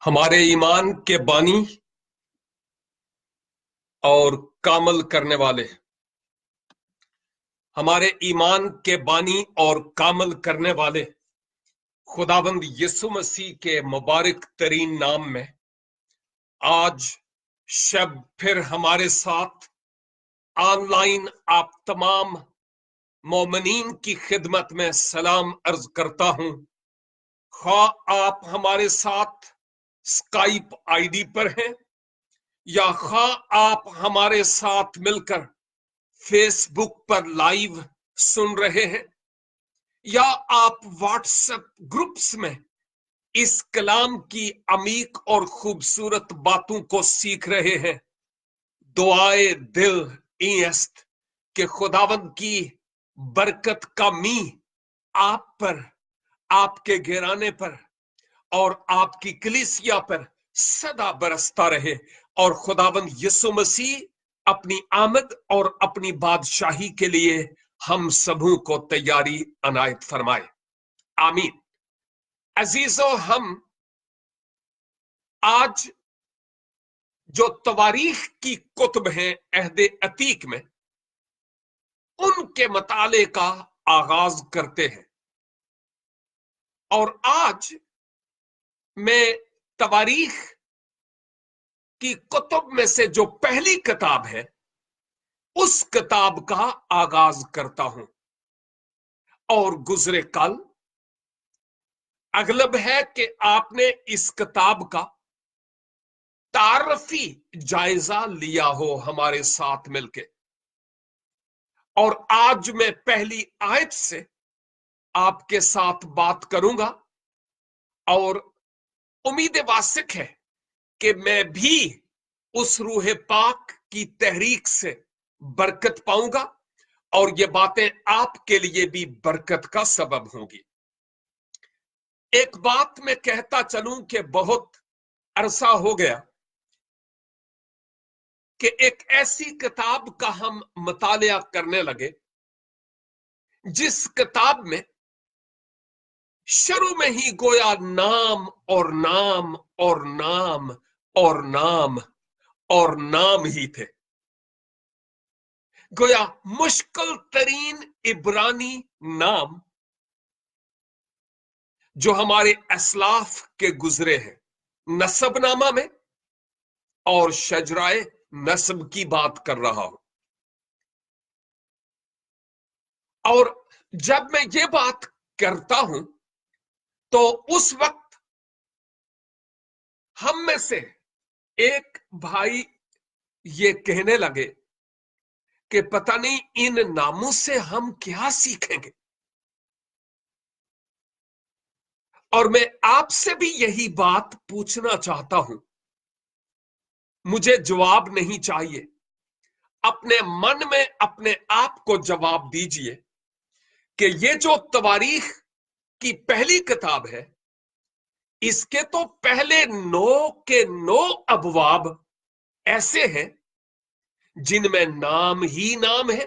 ہمارے ایمان کے بانی اور کامل کرنے والے، ہمارے ایمان کے بانی اور کامل کرنے والے خداوند یسوع مسیح کے مبارک ترین نام میں آج شب پھر ہمارے ساتھ آن لائن آپ تمام مومنین کی خدمت میں سلام عرض کرتا ہوں۔ خواہ آپ ہمارے ساتھ اسکائپ آئی ڈی پر ہیں یا خواہ آپ ہمارے ساتھ مل کر فیس بک پر لائیو سن رہے ہیں یا آپ واٹس ایپ گروپس میں اس کلام کی عمیق اور خوبصورت باتوں کو سیکھ رہے ہیں، دعائے دل ایست کہ خداوند کی برکت کا می آپ پر، آپ کے گھرانے پر اور آپ کی کلیسیا پر سدا برستا رہے، اور خداوند یسوع مسیح اپنی آمد اور اپنی بادشاہی کے لیے ہم سبوں کو تیاری عنایت فرمائے، آمین۔ عزیزو، ہم آج جو تواریخ کی کتب ہیں عہد عتیق میں، ان کے مطالعے کا آغاز کرتے ہیں، اور آج میں تواریخ کی کتب میں سے جو پہلی کتاب ہے اس کتاب کا آغاز کرتا ہوں، اور گزرے کل اغلب ہے کہ آپ نے اس کتاب کا تعارفی جائزہ لیا ہو ہمارے ساتھ مل کے، اور آج میں پہلی آیت سے آپ کے ساتھ بات کروں گا، اور امید واسق ہے کہ میں بھی اس روح پاک کی تحریک سے برکت پاؤں گا، اور یہ باتیں آپ کے لیے بھی برکت کا سبب ہوں گی۔ ایک بات میں کہتا چلوں کہ بہت عرصہ ہو گیا کہ ایک ایسی کتاب کا ہم مطالعہ کرنے لگے جس کتاب میں شروع میں ہی گویا نام اور نام اور نام اور نام اور نام ہی تھے، گویا مشکل ترین عبرانی نام جو ہمارے اسلاف کے گزرے ہیں نسب نامہ میں، اور شجرائے نسب کی بات کر رہا ہوں۔ اور جب میں یہ بات کرتا ہوں تو اس وقت ہم میں سے ایک بھائی یہ کہنے لگے کہ پتہ نہیں ان ناموں سے ہم کیا سیکھیں گے، اور میں آپ سے بھی یہی بات پوچھنا چاہتا ہوں۔ مجھے جواب نہیں چاہیے، اپنے من میں اپنے آپ کو جواب دیجئے کہ یہ جو تواریخ کی پہلی کتاب ہے، اس کے تو پہلے 9 کے 9 ابواب ایسے ہیں جن میں نام ہی نام ہے۔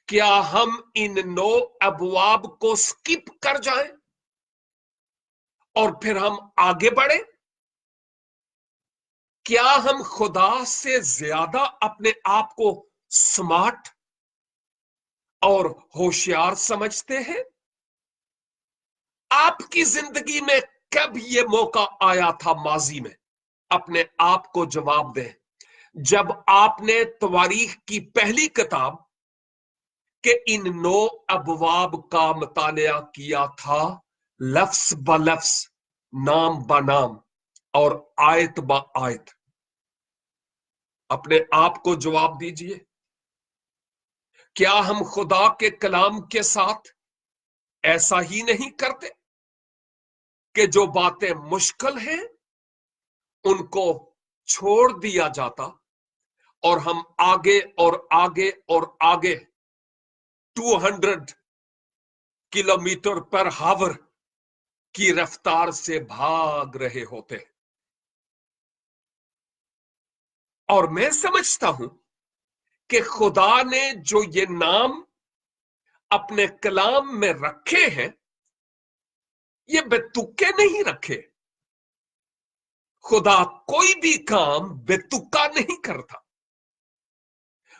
کیا ہم ان 9 ابواب کو سکپ کر جائیں اور پھر ہم آگے بڑھیں؟ کیا ہم خدا سے زیادہ اپنے آپ کو سمارٹ اور ہوشیار سمجھتے ہیں؟ آپ کی زندگی میں کب یہ موقع آیا تھا ماضی میں؟ اپنے آپ کو جواب دیں، جب آپ نے تواریخ کی پہلی کتاب کہ ان 9 ابواب کا مطالعہ کیا تھا، لفظ ب لفظ، نام ب نام اور آیت ب آیت۔ اپنے آپ کو جواب دیجئے، کیا ہم خدا کے کلام کے ساتھ ایسا ہی نہیں کرتے کہ جو باتیں مشکل ہیں ان کو چھوڑ دیا جاتا اور ہم آگے اور آگے اور آگے 200 کلومیٹر پر ہاور کی رفتار سے بھاگ رہے ہوتے؟ اور میں سمجھتا ہوں کہ خدا نے جو یہ نام اپنے کلام میں رکھے ہیں، ये बेतुके नहीं रखे। खुदा कोई भी काम बेतुका नहीं करता।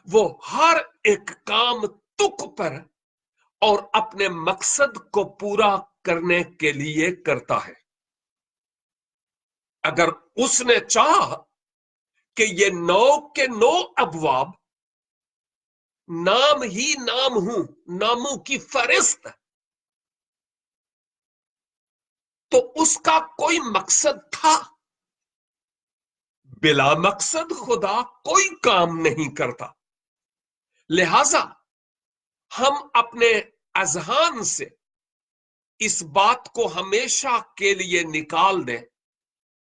वो हर एक काम तुक पर और अपने मकसद को पूरा करने के लिए करता है। अगर उसने चाहा कि ये 9 के 9 अबवाब नाम ही नाम हूं, नामों की फहरिस्त, तो उसका कोई मकसद था। बिला मकसद खुदा कोई काम नहीं करता। लिहाजा हम अपने अजहान से इस बात को हमेशा के लिए निकाल दें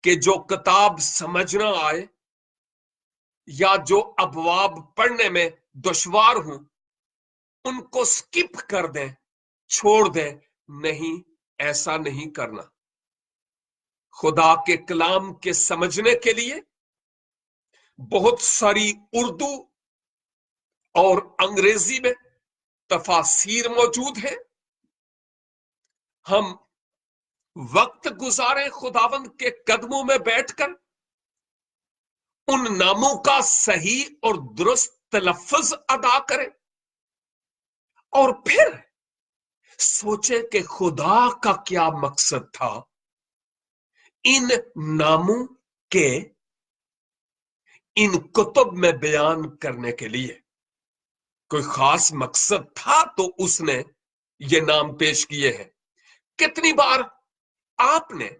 कि जो किताब समझना आए या जो अबवाब पढ़ने में दुश्वार हूं, उनको स्किप कर दें, छोड़ दें। नहीं, ऐसा नहीं करना। खुदा के कलाम के समझने के लिए बहुत सारी उर्दू और अंग्रेजी में तफासीर मौजूद है। हम वक्त गुजारें खुदावंद के कदमों में बैठकर, उन नामों का सही और दुरुस्त तलफ्फुज अदा करें और फिर सोचे कि खुदा का क्या मकसद था इन नामों के इन कुतुब में बयान करने के लिए। कोई खास मकसद था तो उसने ये नाम पेश किए हैं। कितनी बार आपने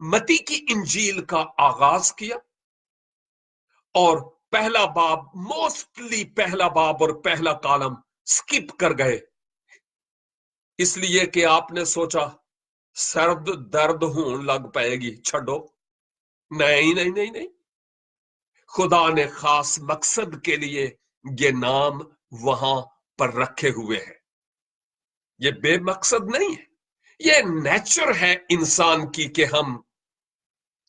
मती की इंजील का आगाज किया और पहला बाब, मोस्टली पहला बाब और पहला कॉलम स्किप कर गए, इसलिए कि आपने सोचा सर्द दर्द होने लग पाएगी, छड़ो। नहीं नहीं नहीं नहीं, खुदा ने खास मकसद के लिए ये नाम वहां पर रखे हुए हैं। ये बेमकसद नहीं है। ये नेचर है इंसान की कि हम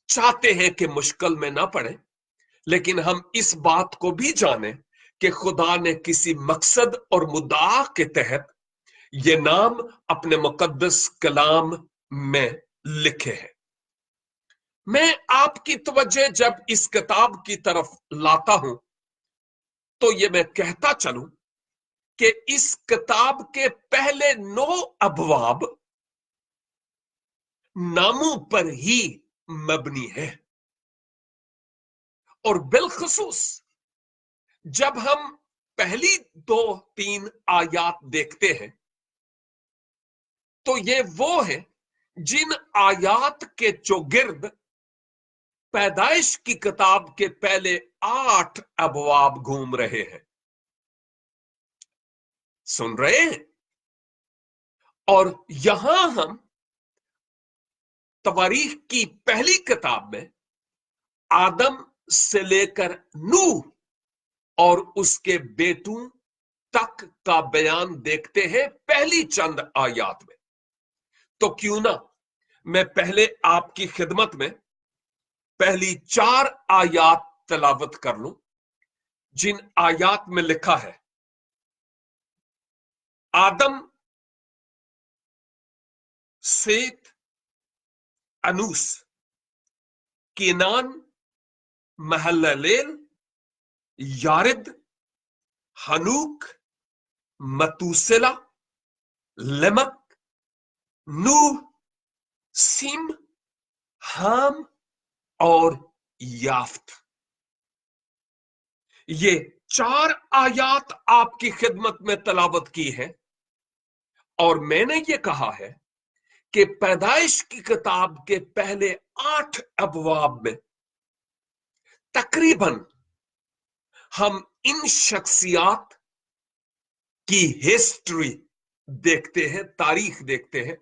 चाहते हैं कि मुश्किल में ना पड़े, लेकिन हम इस बात को भी जाने कि खुदा ने किसी मकसद और मुद्दा के तहत ये नाम अपने मुकद्दस कलाम में लिखे हैं। मैं आपकी तवज्जो जब इस किताब की तरफ लाता हूं तो ये मैं कहता चलूं कि इस किताब के पहले 9 अबवाब नामों पर ही मबनी है। और बिलखसूस जब हम पहली 2-3 आयात देखते हैं तो ये वो है जिन आयात के चौगिर्द पैदाइश की किताब के पहले 8 अबवाब घूम रहे हैं। सुन रहे हैं? और यहां हम तवारीख की पहली किताब में आदम से लेकर नूह और उसके बेटों तक का बयान देखते हैं पहली चंद आयात में। तो क्यों ना मैं पहले आपकी खिदमत में पहली 4 आयात तलावत कर लूं, जिन आयात में लिखा है, आदम, सेत, अनूस, केनान, महललेल, यारिद, हनूक, मतूसेला, लेमक, नूह, सिम, हाम और याफ्त। ये 4 आयात आपकी खिदमत में तलावत की है और मैंने ये कहा है कि पैदाइश की किताब के पहले 8 अबवाब में तकरीबन हम इन शख्सियात की हिस्ट्री देखते हैं, तारीख देखते हैं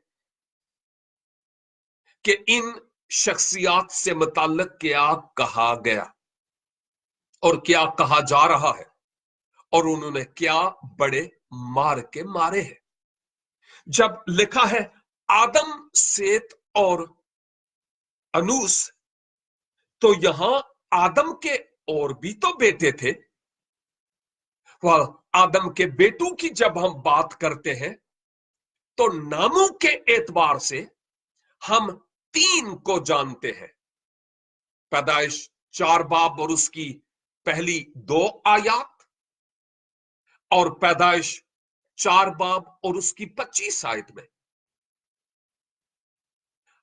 कि इन शख्सियात से मुताल्लिक क्या कहा गया और क्या कहा जा रहा है और उन्होंने क्या बड़े मार के मारे हैं। जब लिखा है आदम, सेत और अनूस, तो यहां आदम के और भी तो बेटे थे। वह आदम के बेटों की जब हम बात करते हैं तो नामों के एतबार से हम 3 को जानते हैं, पैदाइश 4 बाब और उसकी पहली 2 आयत, और पैदाइश 4 बाब और उसकी 25 आयत में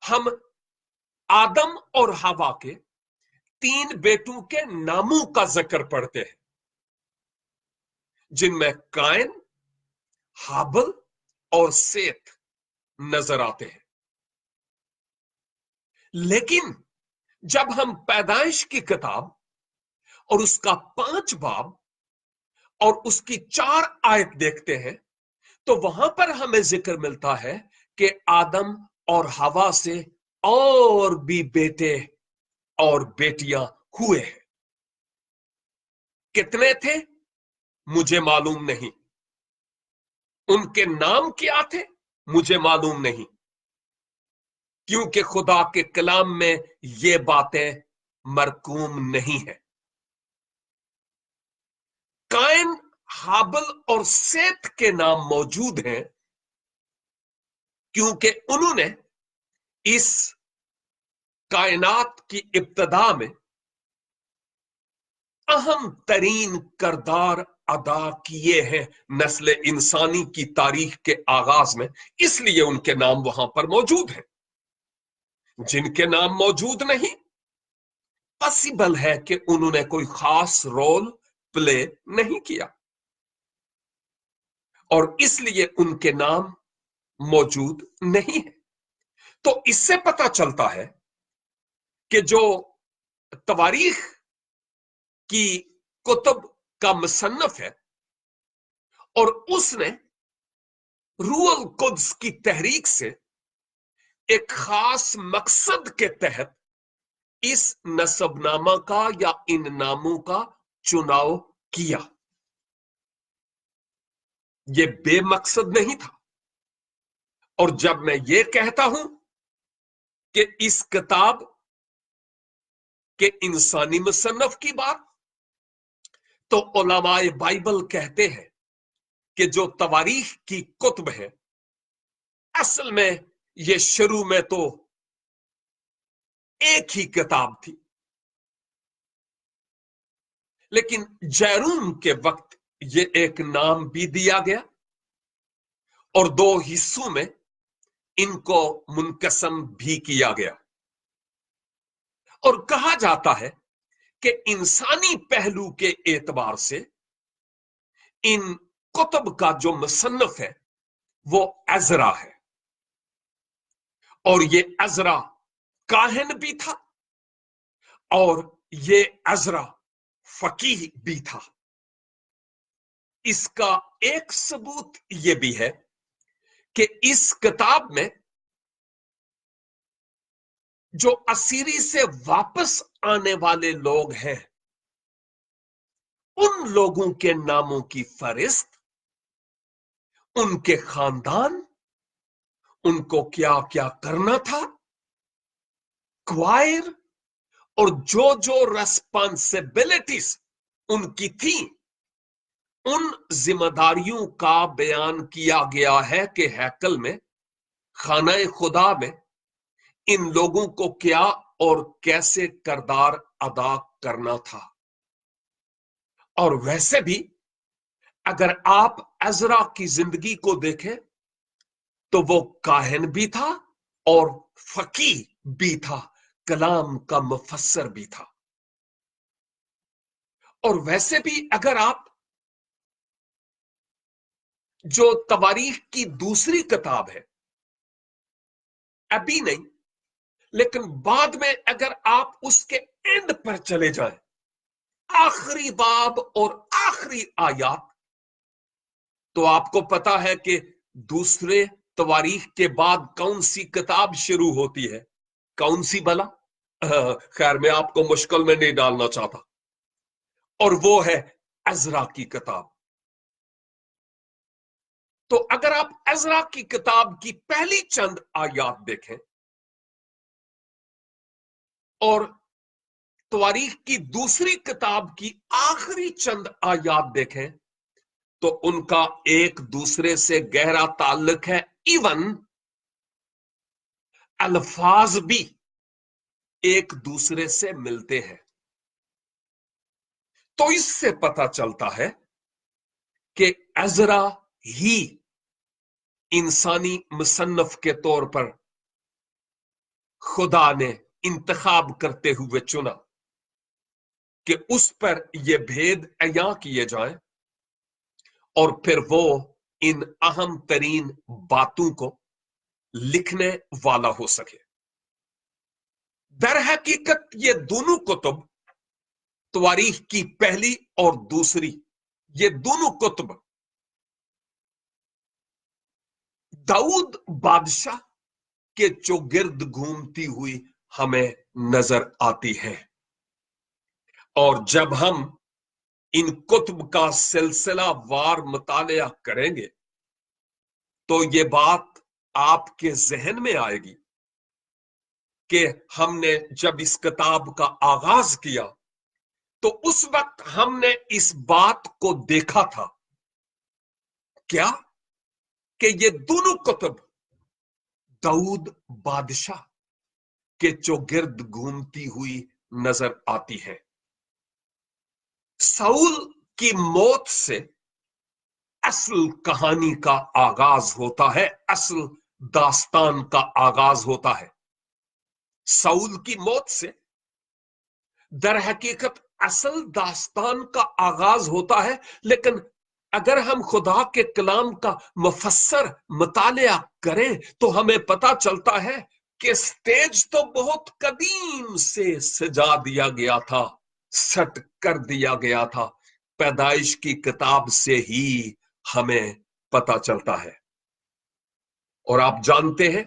हम आदम और हवा के 3 बेटों के नामों का जिक्र पढ़ते हैं, जिनमें कायन, हाबिल और सेत नजर आते हैं। लेकिन जब हम पैदाइश की किताब और उसका 5 बाब और उसकी 4 आयत देखते हैं, तो वहां पर हमें जिक्र मिलता है कि आदम और हवा से और भी बेटे और बेटियां हुए हैं। कितने थे मुझे मालूम नहीं, उनके नाम क्या थे मुझे मालूम नहीं, क्योंकि खुदा के कलाम में ये बातें मरकूम नहीं है। कायन, हाबिल और सेत के नाम मौजूद हैं, क्योंकि उन्होंने इस कायनात की इब्तदा में अहम तरीन किरदार अदा किए हैं नस्ल इंसानी की तारीख के आगाज में, इसलिए उनके नाम वहां पर मौजूद हैं। जिनके नाम मौजूद नहीं, पॉसिबल है कि उन्होंने कोई खास रोल प्ले नहीं किया और इसलिए उनके नाम मौजूद नहीं है। तो इससे पता चलता है कि जो तवारीख की कुतुब का मुसन्नफ है और उसने रूहुल कुद्स की तहरीक से एक खास मकसद के तहत इस नसबनामा का या इन नामों का चुनाव किया, यह बेमकसद नहीं था। और जब मैं ये कहता हूं कि इस किताब के इंसानी मुसन्नफ की बात, तो उलमाए बाइबल कहते हैं कि जो तवारीख की कुतुब है, असल में ये शुरू में तो एक ही किताब थी, लेकिन जैरून के वक्त ये एक नाम भी दिया गया और 2 हिस्सों में इनको मुनकसम भी किया गया। और कहा जाता है कि इंसानी पहलू के एतबार से इन कुतुब का जो मुसन्नफ है वो अज़रा है, और ये अज़रा काहिन भी था और ये अज़रा फकीह भी था। इसका एक सबूत यह भी है कि इस किताब में जो असीरी से वापस आने वाले लोग हैं, उन लोगों के नामों की फहरिस्त, उनके खानदान, उनको क्या क्या करना था, क्वायर और जो जो रेस्पॉन्सिबिलिटीज उनकी थी, उन जिम्मेदारियों का बयान किया गया है कि हैकल में, खाना खुदा में इन लोगों को क्या और कैसे किरदार अदा करना था। और वैसे भी अगर आप अज़रा की जिंदगी को देखें तो वो काहिन भी था और फकीह भी था, कलाम का मुफस्सर भी था। और वैसे भी अगर आप जो तवारीख की दूसरी किताब है, अभी नहीं लेकिन बाद में अगर आप उसके एंड पर चले जाएं, आखिरी बाब और आखिरी आयत, तो आपको पता है कि दूसरे तवारीख के बाद कौन सी किताब शुरू होती है, कौन सी भला? खैर मैं आपको मुश्किल में नहीं डालना चाहता, और वो है अज़रा की किताब। तो अगर आप अज़रा की किताब की पहली चंद आयत देखें और तवारीख की दूसरी किताब की आखिरी चंद आयत देखें, तो उनका एक दूसरे से गहरा ताल्लुक है। इवन अल्फाज भी एक दूसरे से मिलते हैं। तो इससे पता चलता है कि अज़रा ही इंसानी मुसन्नफ के तौर पर खुदा ने इंतखाब करते हुए चुना कि उस पर यह भेद अया किए जाएं और फिर वो इन अहम तरीन बातों को लिखने वाला हो सके। दर हकीकत ये दोनों कुतुब, तवारीख की पहली और दूसरी, ये दोनों कुतुब दाऊद बादशाह के चौगिर्द घूमती हुई हमें नजर आती है। और जब हम इन कुतुब का सिलसिला वार मुतालिया करेंगे तो ये बात आपके जहन में आएगी कि हमने जब इस किताब का आगाज किया तो उस वक्त हमने इस बात को देखा था क्या कि ये दोनों कुतुब दाऊद बादशाह के चौगिर्द घूमती हुई नजर आती है। साउल की मौत से असल कहानी का आगाज होता है, असल दास्तान का आगाज होता है। साउल की मौत से दर हकीकत असल दास्तान का आगाज होता है। लेकिन अगर हम खुदा के कलाम का मुफस्सर मुतालिया करें तो हमें पता चलता है कि स्टेज तो बहुत कदीम से सजा दिया गया था, सेट कर दिया गया था। पैदाइश की किताब से ही हमें पता चलता है। और आप जानते हैं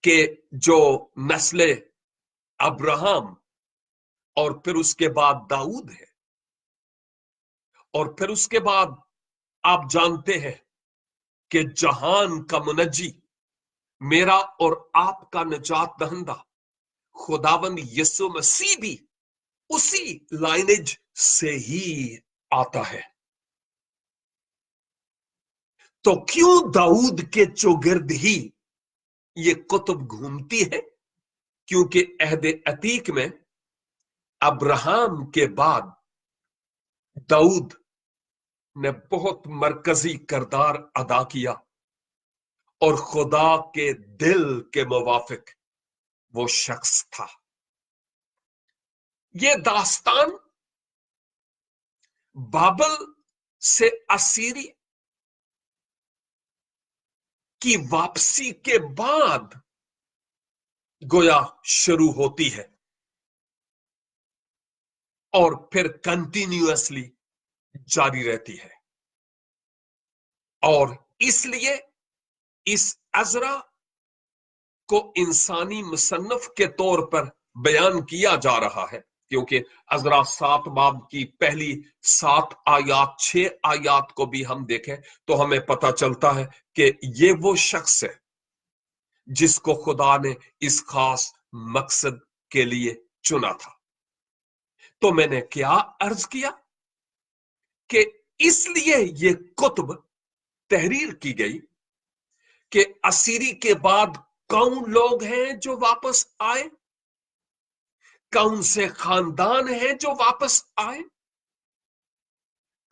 कि जो नस्ल अब्राहम और फिर उसके बाद दाऊद है, और फिर उसके बाद आप जानते हैं कि जहान का मुनज्जी, मेरा और आपका निजात दहंदा खुदावंद यीशु मसीह भी उसी लाइनेज से ही आता है। तो क्यों दाऊद के चौगिर्द ही ये कुतुब घूमती है? क्योंकि अहद अतीक में अब्राहम के बाद दाऊद ने बहुत मरकजी किरदार अदा किया और खुदा के दिल के मुवाफिक वो शख्स था। ये दास्तान बाबल से असीरी की वापसी के बाद गोया शुरू होती है और फिर कंटिन्यूअसली जारी रहती है। और इसलिए इस अज़रा को इंसानी मुसन्नफ के तौर पर बयान किया जा रहा है, क्योंकि अज़रा 7 बाब की पहली 7 आयात 6 आयात को भी हम देखें तो हमें पता चलता है कि ये वो शख्स है जिसको खुदा ने इस खास मकसद के लिए चुना था। तो मैंने क्या अर्ज किया कि इसलिए ये कुतुब तहरीर की गई कि असीरी के बाद कौन लोग हैं जो वापस आए, कौन से खानदान हैं जो वापस आए,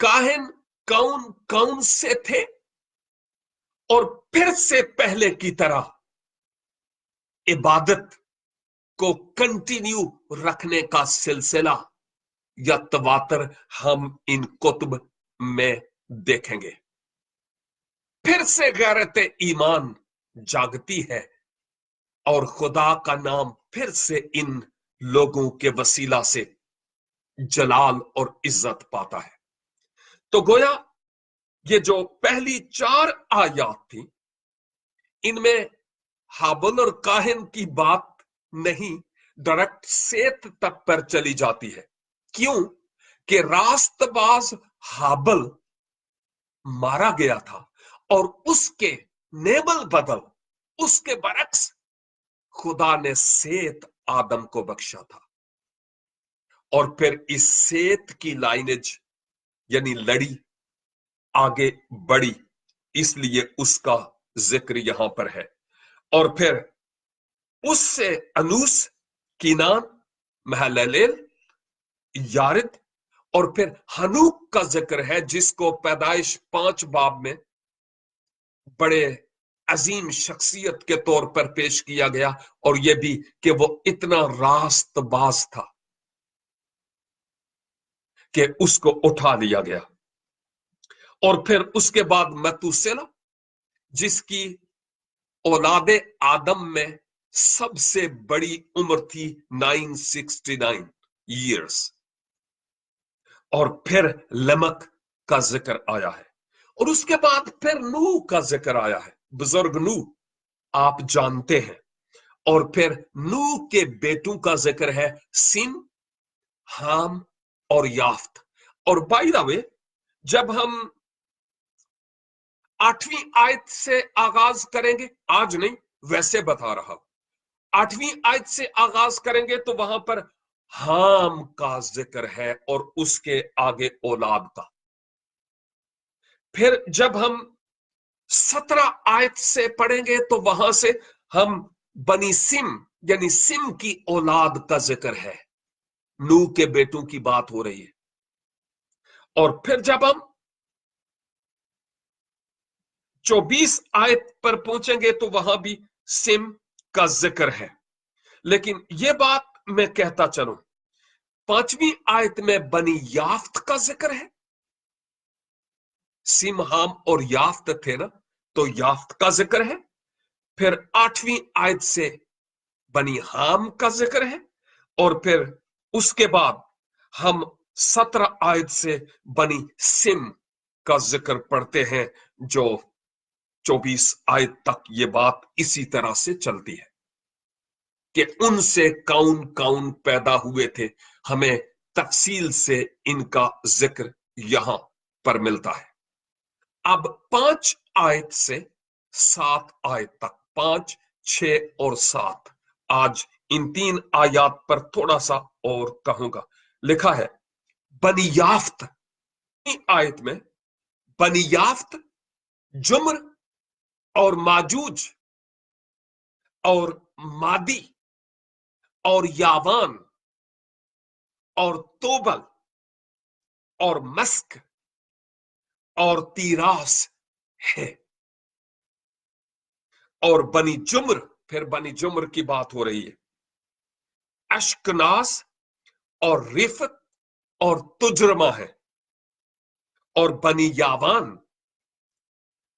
काहिन कौन कौन से थे, और फिर से पहले की तरह इबादत को कंटिन्यू रखने का सिलसिला या तवातर हम इन कुतुब में देखेंगे। फिर से गैरत ईमान जागती है और खुदा का नाम फिर से इन लोगों के वसीला से जलाल और इज्जत पाता है। तो गोया ये जो पहली 4 आयात थी इनमें हाबल और काहिन की बात नहीं, डायरेक्ट सेत तक पर चली जाती है। क्यों कि रास्तबाज हाबल मारा गया था और उसके नेबल बदल, उसके बरक्स खुदा ने सेत आदम को बख्शा था। और फिर इस सेत की लाइनेज यानी लड़ी आगे बढ़ी, इसलिए उसका जिक्र यहां पर है। और फिर उससे अनूस, कीनान, महललेल, यारिद, और फिर हनूक का जिक्र है, जिसको पैदाइश 5 बाब में बड़े अजीम शख्सियत के तौर पर पेश किया गया, और यह भी कि वो इतना रास्तबाज था कि उसको उठा लिया गया। और फिर उसके बाद मतूसेला, जिसकी औलादे आदम में सबसे बड़ी उम्र थी 969 ईयर्स। और फिर लमक का जिक्र आया है, और उसके बाद फिर नूह का जिक्र आया है, बुजुर्ग नूह आप जानते हैं। और फिर नूह के बेटों का जिक्र है, सिम, हाम और याफ्त। और बाय द वे, जब हम 8वीं आयत से आगाज करेंगे, आज नहीं वैसे बता रहा हूं, 8वीं आयत से आगाज करेंगे तो वहां पर हाम का जिक्र है और उसके आगे औलाद का। फिर जब हम 17 आयत से पढ़ेंगे तो वहां से हम बनी सिम यानी सिम की औलाद का जिक्र है, नूह के बेटों की बात हो रही है। और फिर जब हम 24 आयत पर पहुंचेंगे तो वहां भी सिम का जिक्र है। लेकिन यह बात मैं कहता चलूं, 5वीं आयत में बनी याफ्त का जिक्र है। सिम, हाम और याफ्त थे ना, तो याफ्त का जिक्र है। फिर 8वीं आयत से बनी हाम का जिक्र है, और फिर उसके बाद हम 17 आयत से बनी सिम का जिक्र पढ़ते हैं, जो 24 आयत तक ये बात इसी तरह से चलती है कि उनसे कौन कौन पैदा हुए थे। हमें तफसील से इनका जिक्र यहां पर मिलता है। अब 5 आयत से 7 आयत तक, 5, 6 और 7, आज इन 3 आयात पर थोड़ा सा और कहूंगा। लिखा है बनी याफ्त, आयत में बनी याफ्त, जुम्र और माजूज और मादी और यावान और तोबल और मस्क और तीरास है। और बनी जुम्र, फिर बनी जुम्र की बात हो रही है, अश्कनास और रिफत और तुजरमा है। और बनी यावान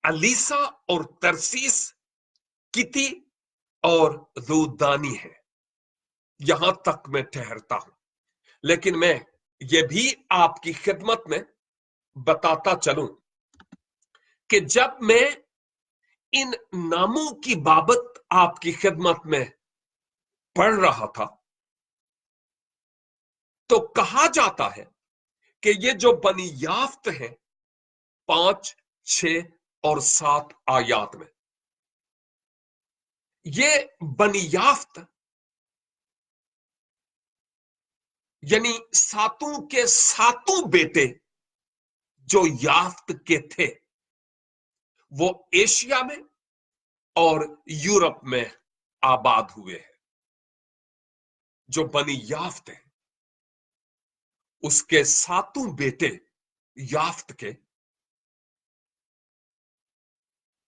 अलीसा और तरसीस, किती और रूदानी है। यहां तक मैं ठहरता हूं, लेकिन मैं ये भी आपकी खिदमत में बताता चलूं कि जब मैं इन नामों की बाबत आपकी खिदमत में पढ़ रहा था तो कहा जाता है कि ये जो बनी याफ्त है 5, 6 और 7 आयात में, ये बनी याफ्त यानी सातों के सातों बेटे जो याफ्त के थे वो एशिया में और यूरोप में आबाद हुए हैं। जो बनी याफ्त है उसके सातों बेटे याफ्त के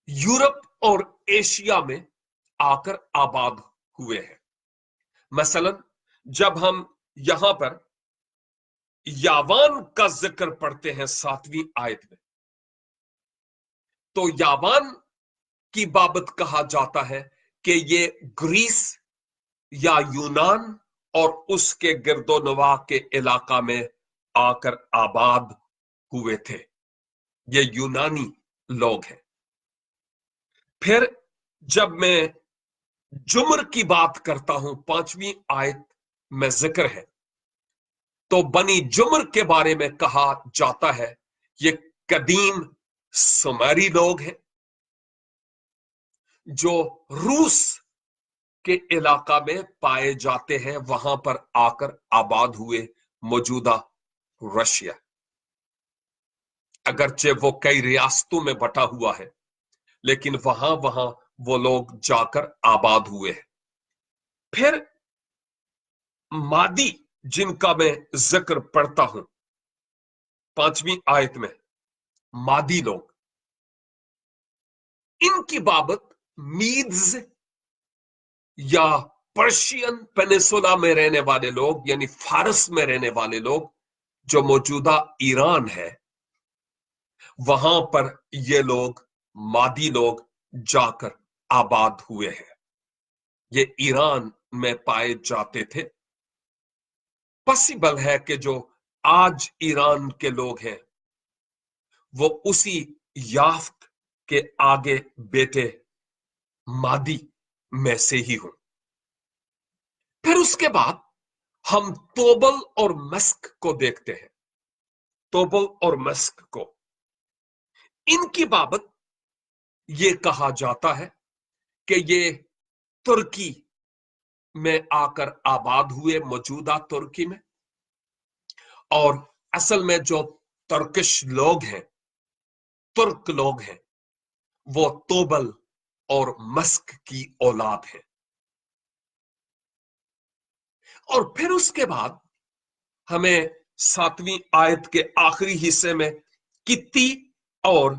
यूरोप और एशिया में आकर आबाद हुए हैं। मसलन जब हम यहां पर यावान का जिक्र पढ़ते हैं 7वीं आयत में, तो यावान की बाबत कहा जाता है कि ये ग्रीस या यूनान और उसके गिरदोनवा के इलाका में आकर आबाद हुए थे। ये यूनानी लोग हैं। फिर जब मैं जुमर की बात करता हूं, 5वीं आयत में जिक्र है, तो बनी जुमर के बारे में कहा जाता है ये कदीम सुमेरी लोग हैं जो रूस के इलाका में पाए जाते हैं, वहां पर आकर आबाद हुए, मौजूदा रशिया। अगरचे वो कई रियासतों में बटा हुआ है, लेकिन वहां वहां वो लोग जाकर आबाद हुए। फिर मादी जिनका मैं जिक्र पढ़ता हूं 5वीं आयत में, मादी लोग, इनकी बाबत मीड्स या पर्शियन पेनिसुला में रहने वाले लोग, यानी फारस में रहने वाले लोग, जो मौजूदा ईरान है, वहां पर ये लोग, मादी लोग, जाकर आबाद हुए हैं। ये ईरान में पाए जाते थे। पॉसिबल है कि जो आज ईरान के लोग हैं वो उसी याफ्त के आगे बेटे मादी में से ही हों। फिर उसके बाद हम तोबल और मस्क को देखते हैं। तोबल और मस्क को, इनकी बाबत ये कहा जाता है कि ये तुर्की में आकर आबाद हुए, मौजूदा तुर्की में। और असल में जो तुर्किश लोग हैं, तुर्क लोग हैं, वो तोबल और मस्क की औलाद है। और फिर उसके बाद हमें 7वीं आयत के आखिरी हिस्से में कित्ती और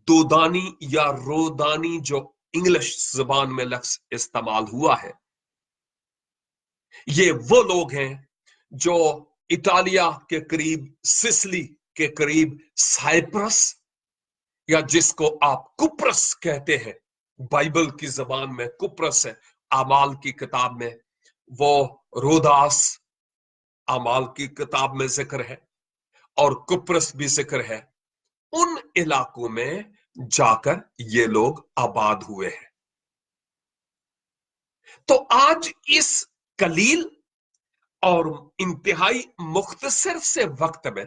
दोदानी या रोदानी, जो इंग्लिश जुबान में लफ्ज इस्तेमाल हुआ है, ये वो लोग हैं जो इटालिया के करीब, सिसिली के करीब, साइप्रस, या जिसको आप कुप्रस कहते हैं, बाइबल की जबान में कुप्रस है, आमाल की किताब में वो रोदास आमाल की किताब में जिक्र है, और कुप्रस भी जिक्र है। उन इलाकों में जाकर ये लोग आबाद हुए हैं। तो आज इस कलील और इंतहाई मुख्तसर से वक्त में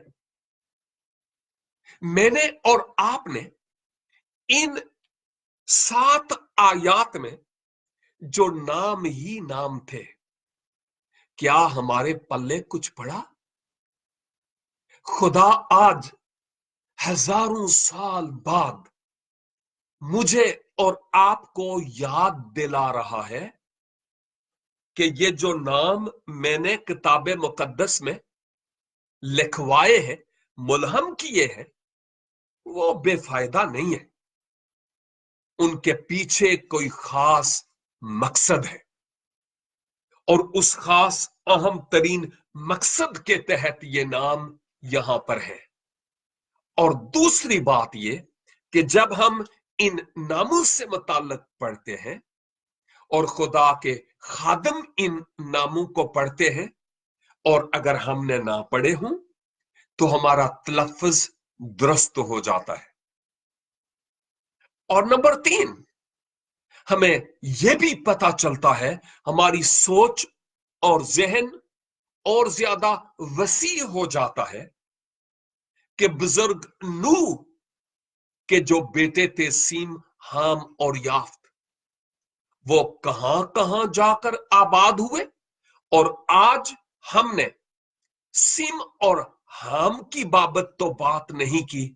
मैंने और आपने इन 7 आयात में जो नाम ही नाम थे, क्या हमारे पल्ले कुछ पड़ा? खुदा आज हजारों साल बाद मुझे और आपको याद दिला रहा है कि ये जो नाम मैंने किताबे मुकद्दस में लिखवाए हैं, मुलहम किए हैं, वो बेफायदा नहीं है। उनके पीछे कोई खास मकसद है, और उस खास अहम तरीन मकसद के तहत ये नाम यहां पर है। और दूसरी बात ये कि जब हम इन नामों से मुताल्लिक पढ़ते हैं और खुदा के खादम इन नामों को पढ़ते हैं, और अगर हमने ना पढ़े हों तो हमारा तलफ़्फ़ुज़ दुरुस्त हो जाता है। और नंबर 3, हमें यह भी पता चलता है, हमारी सोच और जहन और ज्यादा वसी हो जाता है कि बुजुर्ग नूह के जो बेटे थे, सीम, हाम और याफ्त, वो कहां कहां जाकर आबाद हुए। और आज हमने सीम और हाम की बाबत तो बात नहीं की,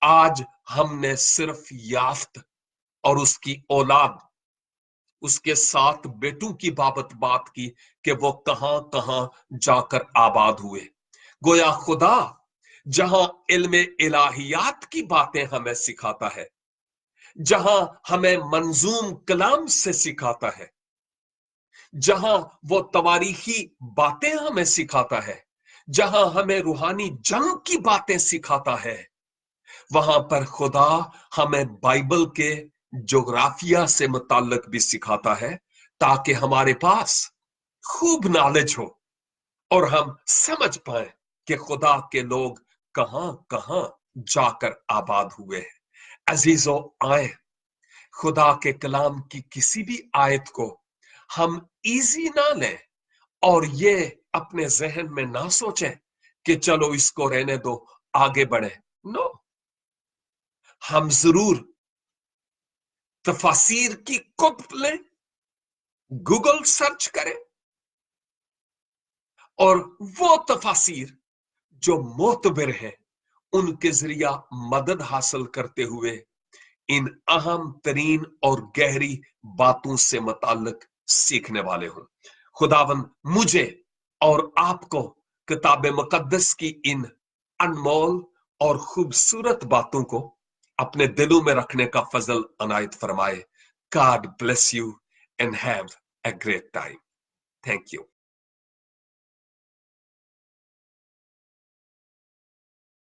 आज हमने सिर्फ याफ्त और उसकी औलाद, उसके 7 बेटों की बात की कि वो कहां कहां जाकर आबाद हुए। गोया खुदा जहां इल्म इलाहियात की बातें हमें सिखाता है, जहां हमें मंजूम कलाम से सिखाता है, जहां वो तवारीखी बातें हमें सिखाता है, जहां हमें रूहानी जंग की बातें सिखाता है, वहां पर खुदा हमें बाइबल के जोग्राफिया से मुताल्लिक भी सिखाता है, ताकि हमारे पास खूब नॉलेज हो और हम समझ पाए कि खुदा के लोग कहां कहां जाकर आबाद हुए हैं। अजीजों, आए खुदा के कलाम की किसी भी आयत को हम इजी ना लें और ये अपने जहन में ना सोचें कि चलो इसको रहने दो, आगे बढ़े। नो, हम जरूर तफासिर की कुतुब लें, गूगल सर्च करें, और वो तफासिर जो मोतबर है उनके जरिया मदद हासिल करते हुए इन अहम तरीन और गहरी बातों से मुताल्लिक सीखने वाले हों। खुदावन मुझे और आपको किताब मुकद्दस की इन अनमोल और खूबसूरत बातों को अपने दिलों में रखने का फजल अनायत फरमाए। God bless you and have a great time. Thank you.